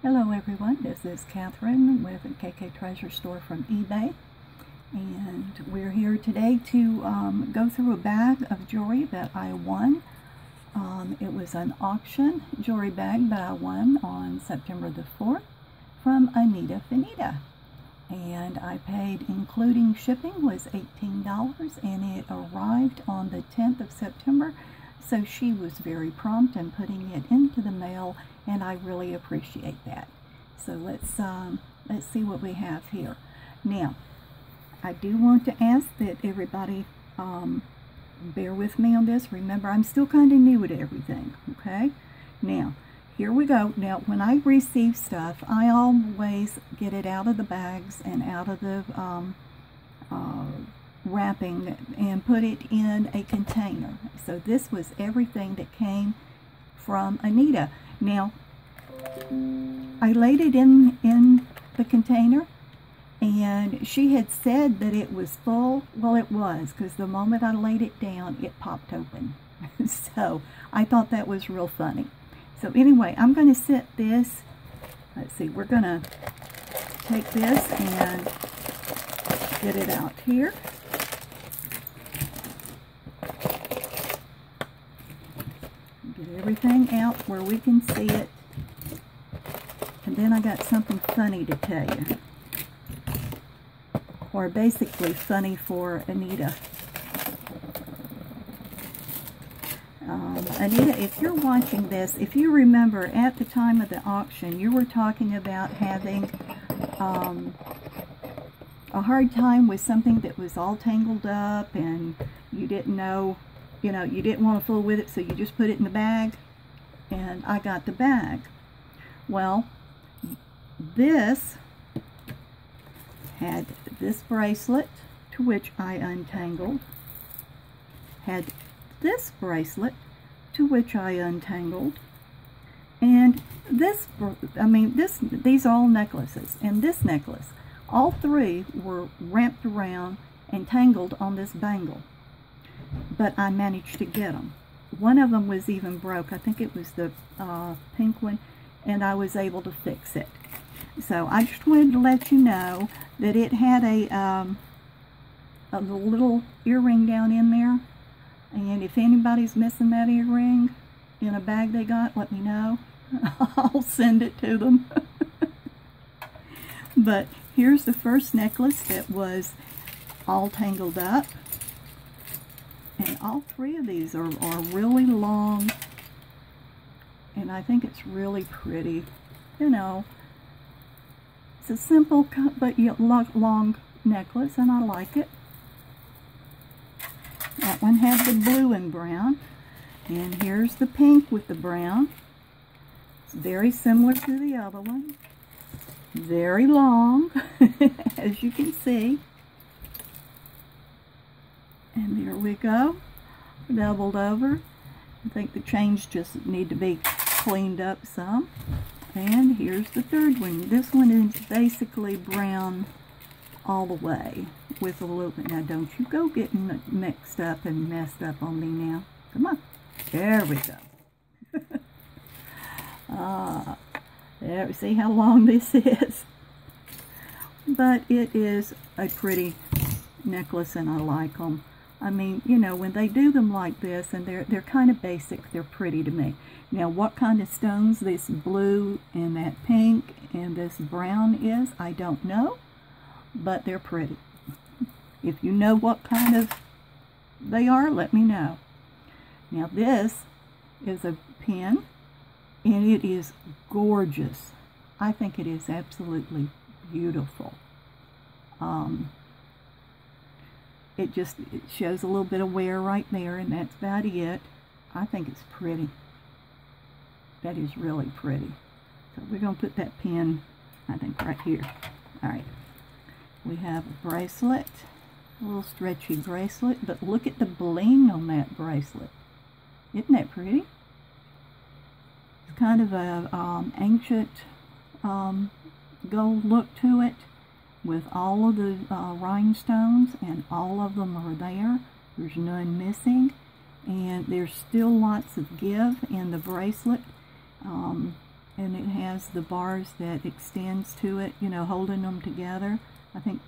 Hello everyone, this is Catherine with KK Treasure Store from eBay, and we're here today to go through a bag of jewelry that I won. It was an auction jewelry bag that I won on September the 4th from Anita Funita, and I paid, including shipping, was $18, and it arrived on the 10th of September. So she was very prompt in putting it into the mail, and I really appreciate that. So let's see what we have here. Now, I do want to ask that everybody bear with me on this. Remember, I'm still kind of new at everything, okay? Now, here we go. Now, when I receive stuff, I always get it out of the bags and out of the wrapping and put it in a container. So this was everything that came from Anita. Now, I laid it in the container, and she had said that it was full. Well, it was, because the moment I laid it down, it popped open. So I thought that was real funny. So anyway, I'm going to set this, let's see, we're going to take this and get it out here. Get everything out where we can see it. And then I got something funny to tell you. Or basically funny for Anita. Anita, if you're watching this, if you remember at the time of the auction, you were talking about having a hard time with something that was all tangled up and you didn't know, you didn't want to fool with it, so you just put it in the bag, and I got the bag. Well, this had this bracelet, to which I untangled, had this bracelet, to which I untangled, and this, these are all necklaces, and this necklace, all three were wrapped around and tangled on this bangle. But I managed to get them. One of them was even broke. I think it was the pink one, and I was able to fix it. So I just wanted to let you know that it had a little earring down in there. And if anybody's missing that earring in a bag they got, let me know. I'll send it to them. But here's the first necklace that was all tangled up. And all three of these are really long, and I think it's really pretty. It's a simple but yet long necklace, and I like it. That one had the blue and brown, and here's the pink with the brown. It's very similar to the other one. Very long, as you can see. And there we go, doubled over. I think the chains just need to be cleaned up some. And here's the third one. This one is basically brown all the way with a little bit. Now don't you go getting mixed up and messed up on me now. Come on. There we go. There, see how long this is? But it is a pretty necklace, and I like them. I mean, when they do them like this, and they're kind of basic, they're pretty to me. Now, what kind of stones this blue and that pink and this brown is, I don't know, but they're pretty. If you know what kind of they are, let me know. Now, this is a pin, and it is gorgeous. I think it is absolutely beautiful. It shows a little bit of wear right there, and that's about it. I think it's pretty. That is really pretty. So we're going to put that pin, I think, right here. All right. We have a bracelet, a little stretchy bracelet, but look at the bling on that bracelet. Isn't that pretty? It's kind of a ancient gold look to it, with all of the rhinestones, and all of them are there. There's none missing, and there's still lots of give in the bracelet. and it has the bars that extends to it, you know, holding them together. I think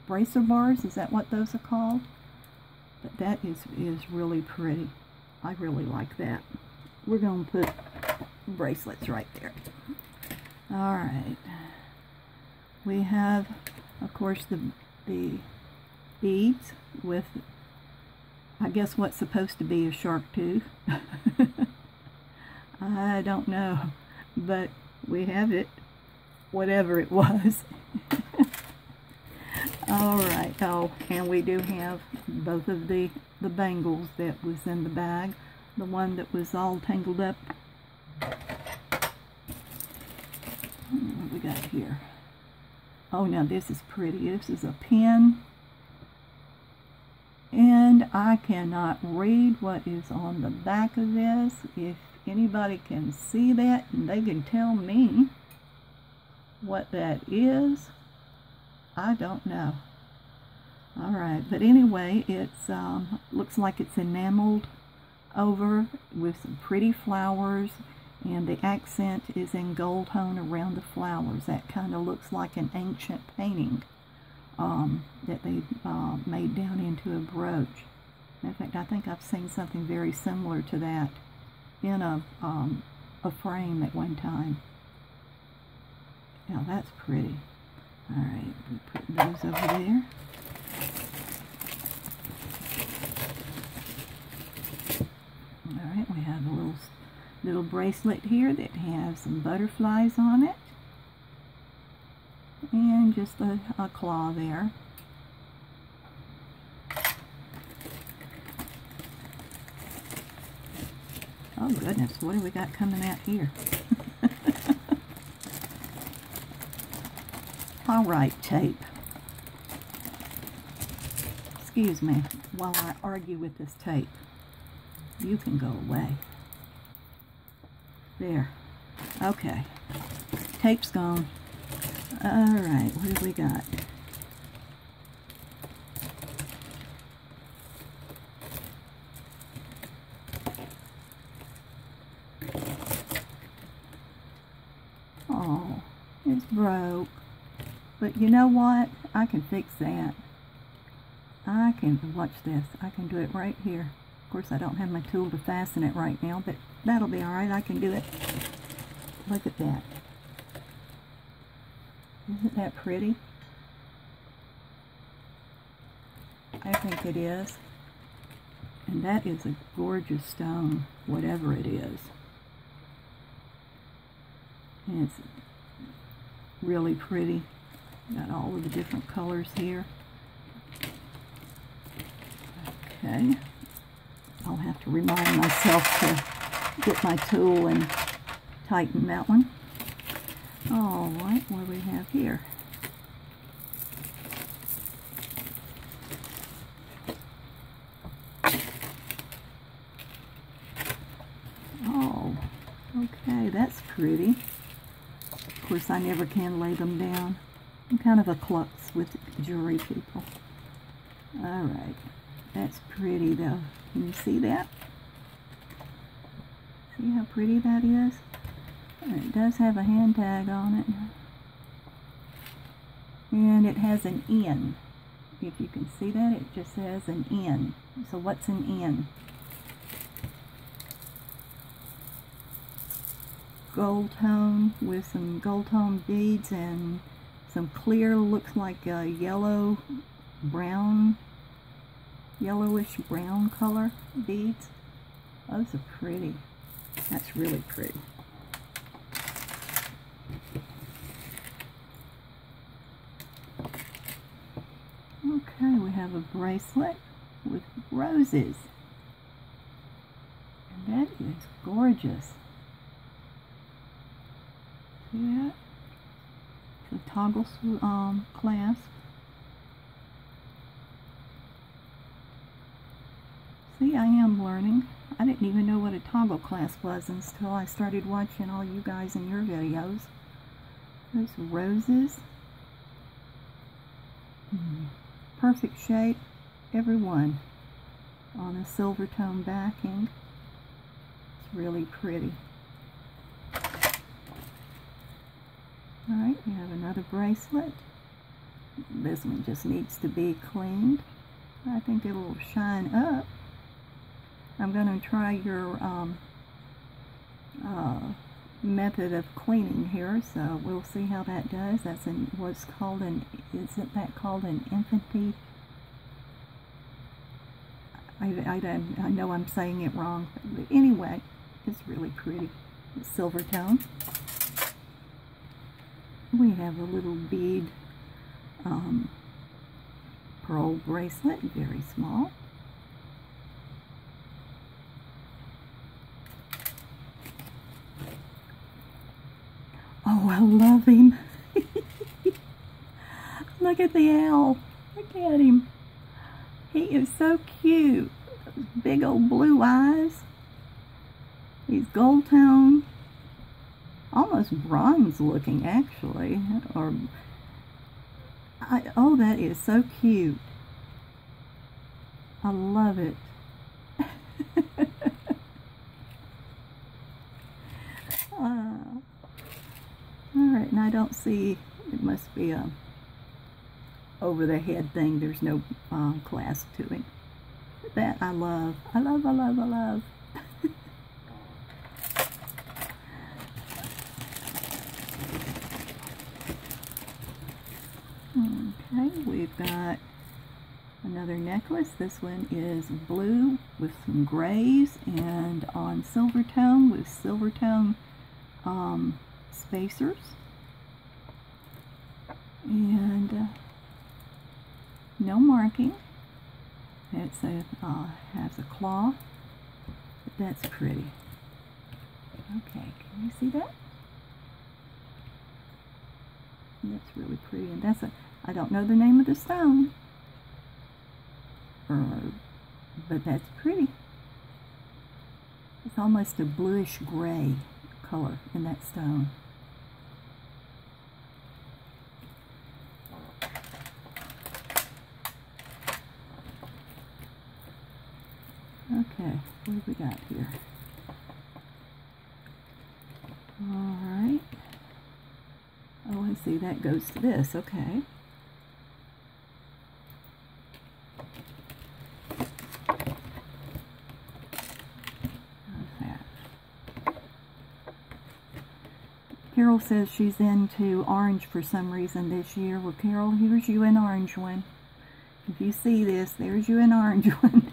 bracer bars, is that what those are called? But that is really pretty. I really like that. We're going to put bracelets right there. All right. We have, of course, the beads with, I guess, what's supposed to be a shark tooth. I don't know, but we have it, whatever it was. All right. Oh, and we do have both of the bangles that was in the bag. The one that was all tangled up. What we got here? Oh, now this is pretty. This is a pin. And I cannot read what is on the back of this. If anybody can see that and they can tell me what that is, I don't know. All right, but anyway, it's looks like it's enameled over with some pretty flowers, and the accent is in gold tone around the flowers. That kind of looks like an ancient painting that they made down into a brooch. In fact, I think I've seen something very similar to that in a frame at one time. Now that's pretty. All right, we put those over there. All right, we have a little bracelet here that has some butterflies on it, and just a claw there. Oh goodness, what do we got coming out here? All right, tape. Excuse me while I argue with this tape. You can go away. There. Okay. Tape's gone. All right, what have we got? Oh, it's broke. But you know what? I can fix that. I can, watch this. I can do it right here. Of course, I don't have my tool to fasten it right now, but that'll be all right. I can do it. Look at that. Isn't that pretty? I think it is. And that is a gorgeous stone, whatever it is. And it's really pretty. Got all of the different colors here. Okay. I'll have to remind myself to get my tool and tighten that one. All right, what do we have here? Oh, okay, that's pretty. Of course, I never can lay them down. I'm kind of a klutz with jewelry people. All right, that's pretty though. Can you see that? See how pretty that is? And it does have a hand tag on it. And it has an N. If you can see that, it just says an N. So what's an N? Gold tone with some gold tone beads and some clear, looks like a yellow, brown, yellowish brown color beads. Those are pretty. That's really pretty. Okay, we have a bracelet with roses. And that is gorgeous. See that? It's a toggle clasp. See, I am learning. I didn't even know what a toggle clasp was until I started watching all you guys in your videos. There's roses. Perfect shape, every one. On a silver tone backing. It's really pretty. Alright, we have another bracelet. This one just needs to be cleaned. I think it'll shine up. I'm going to try your method of cleaning here, so we'll see how that does. That's what's called isn't that called an infinity? I know I'm saying it wrong, but anyway, it's really pretty. It's silver tone. We have a little bead pearl bracelet, very small. Oh, I love him. Look at the owl. Look at him. He is so cute. Those big old blue eyes. He's gold tone. Almost bronze looking, actually. Oh, that is so cute. I love it. Alright, and I don't see, it must be a over the head thing. There's no clasp to it. That I love. I love, I love, I love. Okay, we've got another necklace. This one is blue with some grays and on silver tone with silver tone spacers. And no marking. It's has a claw, but that's pretty. Okay, can you see that? That's really pretty, and that's I don't know the name of the stone, but that's pretty. It's almost a bluish gray color in that stone. Okay, what have we got here? Alright. Oh, I see, that goes to this, okay. Carol says she's into orange for some reason this year. Well, Carol, here's you an orange one. If you see this, there's you an orange one.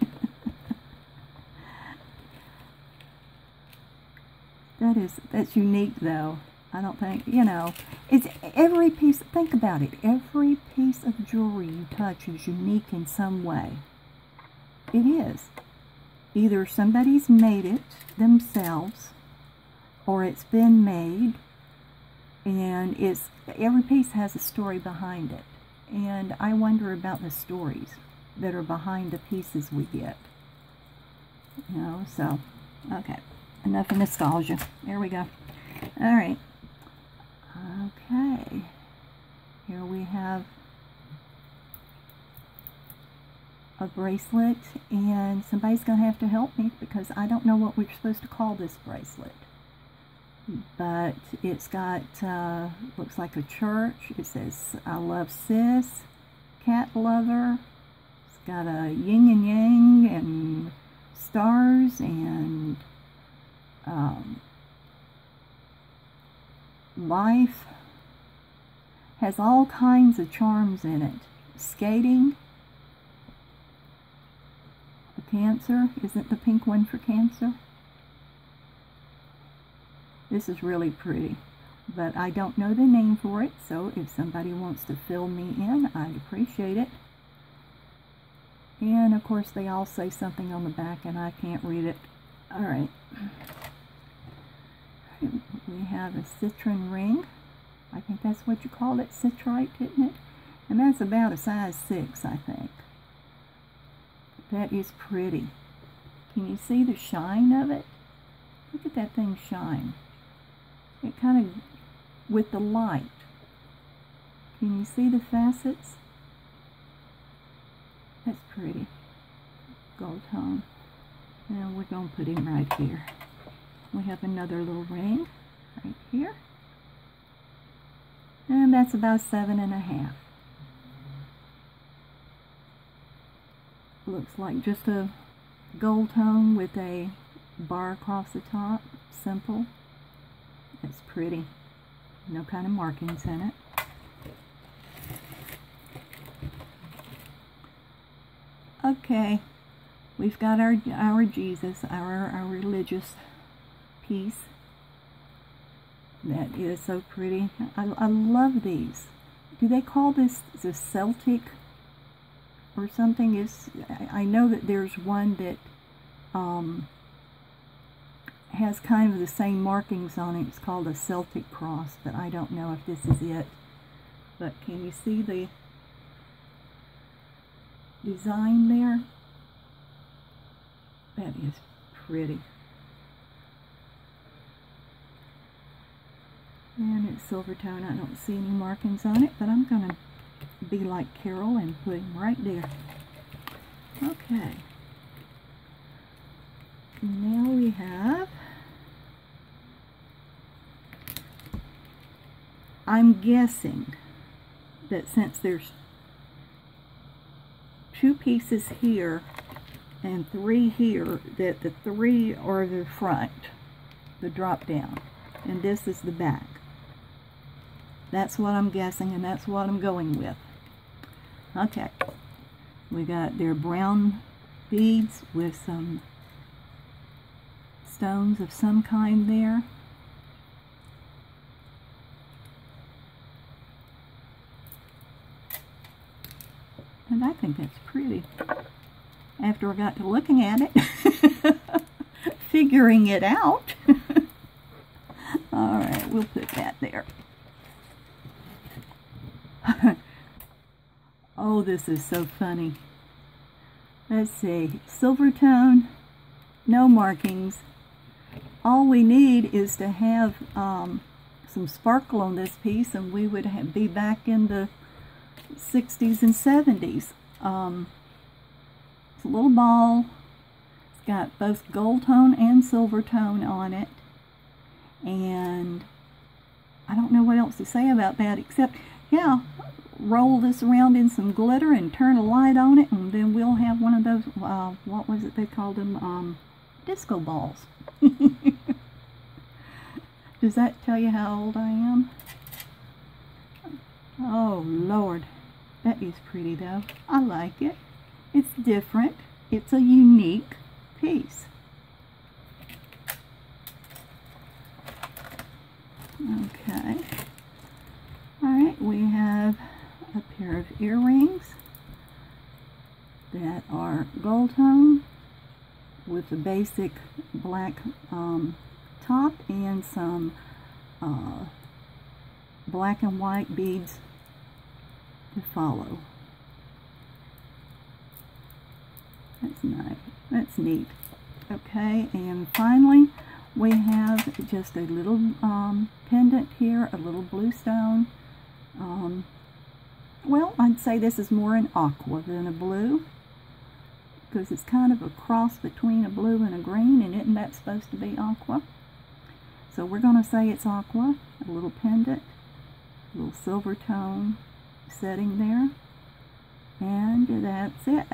That's unique, though. I don't think, it's every piece, think about it, every piece of jewelry you touch is unique in some way. It is. Either somebody's made it themselves, or it's been made, and every piece has a story behind it. And I wonder about the stories that are behind the pieces we get. So, okay. Enough of nostalgia. There we go. Alright. Okay. Here we have a bracelet, and somebody's going to have to help me because I don't know what we're supposed to call this bracelet. But it's got, looks like a church. It says, I love sis, cat lover. It's got a yin and yang and stars and life. Has all kinds of charms in it. Skating. The Cancer. Isn't the pink one for Cancer? This is really pretty, but I don't know the name for it, so if somebody wants to fill me in, I'd appreciate it. And of course they all say something on the back and I can't read it. Alright. We have a citron ring. I think that's what you call it, citrite, isn't it? And that's about a size 6, I think. That is pretty. Can you see the shine of it? Look at that thing shine. It kind of, with the light. Can you see the facets? That's pretty. Gold tone. Now we're going to put him right here. We have another little ring right here. And that's about 7.5. Looks like just a gold tone with a bar across the top. Simple. It's pretty. No kind of markings in it. Okay, we've got our Jesus, our religious piece. That is so pretty. I love these. Do they call this the Celtic or something? I know that there's one that has kind of the same markings on it. It's called a Celtic cross, but I don't know if this is it. But can you see the design there? That is pretty. And it's silver tone. I don't see any markings on it, but I'm going to be like Carol and put him right there. Okay. Now we have, I'm guessing that since there's 2 pieces here and 3 here, that the 3 are the front, the drop down, and this is the back. That's what I'm guessing, and that's what I'm going with. Okay, we got their brown beads with some stones of some kind there. And I think that's pretty. After I got to looking at it, figuring it out. All right, we'll put that there. Oh, this is so funny. Let's see, silver tone, no markings. All we need is to have some sparkle on this piece, and we would be back in the 60s and 70s. It's a little ball. It's got both gold tone and silver tone on it. And I don't know what else to say about that, except, yeah, roll this around in some glitter and turn a light on it, and then we'll have one of those, what was it they called them, disco balls. Does that tell you how old I am? Oh, Lord. That is pretty, though. I like it. It's different. It's a unique piece. Okay. Alright, we have a pair of earrings that are gold tone with a basic black top and some black and white beads to follow. That's nice. That's neat. Okay, and finally we have just a little pendant here, a little blue stone. Well, I'd say this is more an aqua than a blue, because it's kind of a cross between a blue and a green, and isn't that supposed to be aqua? So we're going to say it's aqua, a little pendant, a little silver tone setting there, and that's it.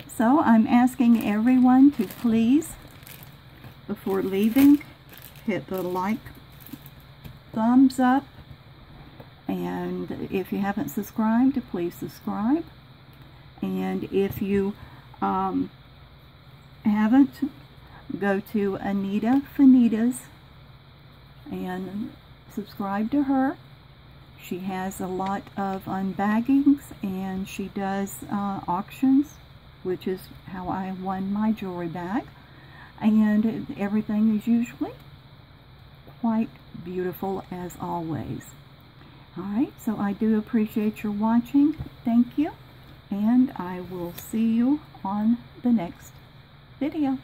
So I'm asking everyone to please, before leaving, hit the like, thumbs up, and if you haven't subscribed, please subscribe. And if you haven't, go to Anita Funita's and subscribe to her. She has a lot of unbaggings, and she does auctions, which is how I won my jewelry bag. And everything is usually quite beautiful as always. Alright, so I do appreciate your watching. Thank you, and I will see you on the next video.